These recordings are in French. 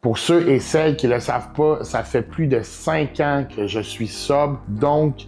Pour ceux et celles qui ne le savent pas, ça fait plus de 5 ans que je suis sobre. Donc,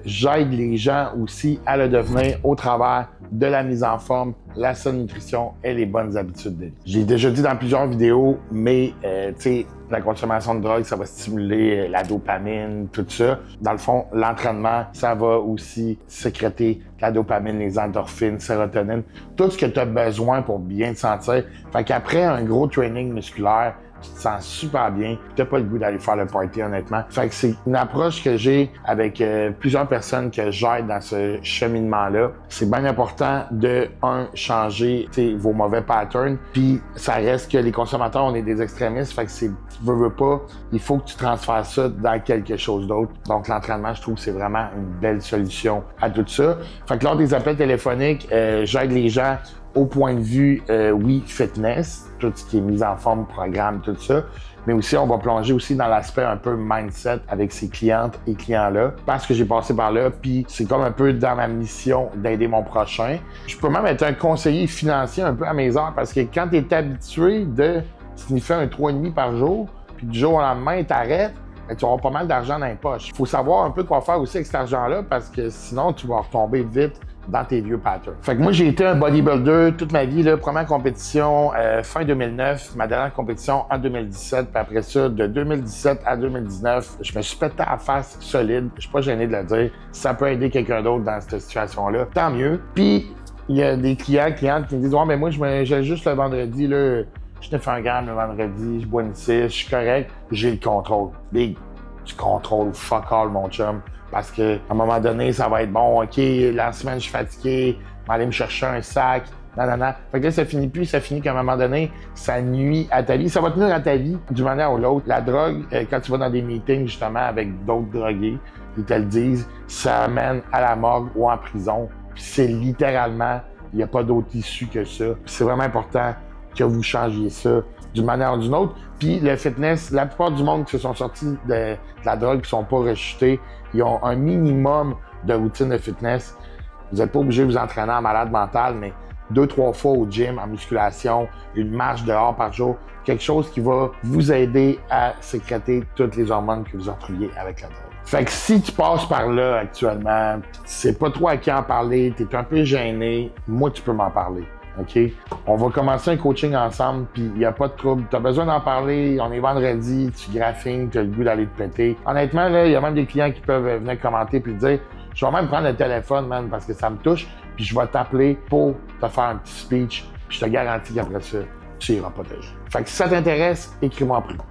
j'aide les gens aussi à le devenir au travers de la mise en forme, la saine nutrition et les bonnes habitudes de vie. J'ai déjà dit dans plusieurs vidéos, mais tu sais, la consommation de drogue, ça va stimuler la dopamine, tout ça. Dans le fond, l'entraînement, ça va aussi sécréter la dopamine, les endorphines, sérotonine, tout ce que tu as besoin pour bien te sentir. Fait qu'après un gros training musculaire, tu te sens super bien, tu n'as pas le goût d'aller faire le party, honnêtement. Fait que c'est une approche que j'ai avec plusieurs personnes que j'aide dans ce cheminement-là. C'est bien important de, changer vos mauvais patterns, puis ça reste que les consommateurs, on est des extrémistes, fait que tu veux pas, il faut que tu transfères ça dans quelque chose d'autre. Donc l'entraînement, je trouve que c'est vraiment une belle solution à tout ça. Fait que lors des appels téléphoniques, j'aide les gens au point de vue, oui, fitness, tout ce qui est mise en forme, programme, tout ça. Mais aussi, on va plonger aussi dans l'aspect un peu mindset avec ces clientes et clients-là. Parce que j'ai passé par là, puis c'est comme un peu dans ma mission d'aider mon prochain. Je peux même être un conseiller financier un peu à mes heures parce que quand tu es habitué de sniffer un 3,5 par jour, puis du jour au lendemain, t'arrêtes, tu vas avoir pas mal d'argent dans les poches. Il faut savoir un peu quoi faire aussi avec cet argent-là parce que sinon, tu vas retomber vite dans tes vieux patterns. Fait que moi, j'ai été un bodybuilder toute ma vie, là. Première compétition fin 2009, ma dernière compétition en 2017, puis après ça, de 2017 à 2019, je me suis pété à la face solide. Je suis pas gêné de le dire. Si ça peut aider quelqu'un d'autre dans cette situation-là, tant mieux. Puis, il y a des clientes qui me disent « Ouais, mais moi, j'ai juste le vendredi, là, je te fais un gramme le vendredi, je bois une 6, je suis correct, j'ai le contrôle. » Big, tu contrôles fuck all, mon chum. Parce qu'à un moment donné, ça va être bon, OK, la semaine, je suis fatigué, je vais aller me chercher un sac, nanana. Fait que là, ça finit plus, ça finit qu'à un moment donné, ça nuit à ta vie. Ça va te nuire à ta vie d'une manière ou l'autre. La drogue, quand tu vas dans des meetings, justement, avec d'autres drogués, ils te le disent, ça amène à la morgue ou en prison. Puis c'est littéralement, il n'y a pas d'autre issue que ça. Puis c'est vraiment important que vous changiez ça d'une manière ou d'une autre. Puis le fitness, la plupart du monde qui se sont sortis de la drogue, qui sont pas rechutés, ils ont un minimum de routine de fitness. Vous n'êtes pas obligé de vous entraîner en malade mental, mais 2-3 fois au gym, en musculation, une marche dehors par jour, quelque chose qui va vous aider à sécréter toutes les hormones que vous retrouviez avec la drogue. Fait que si tu passes par là actuellement, tu sais pas trop à qui en parler, tu es un peu gêné, moi tu peux m'en parler. OK? On va commencer un coaching ensemble, puis il n'y a pas de trouble. Tu as besoin d'en parler, on est vendredi, tu graphines, tu as le goût d'aller te péter. Honnêtement, là, il y a même des clients qui peuvent venir commenter puis dire « Je vais même prendre le téléphone, man, parce que ça me touche, puis je vais t'appeler pour te faire un petit speech, puis je te garantis qu'après ça, tu iras protéger. » Fait que si ça t'intéresse, écris-moi en privé.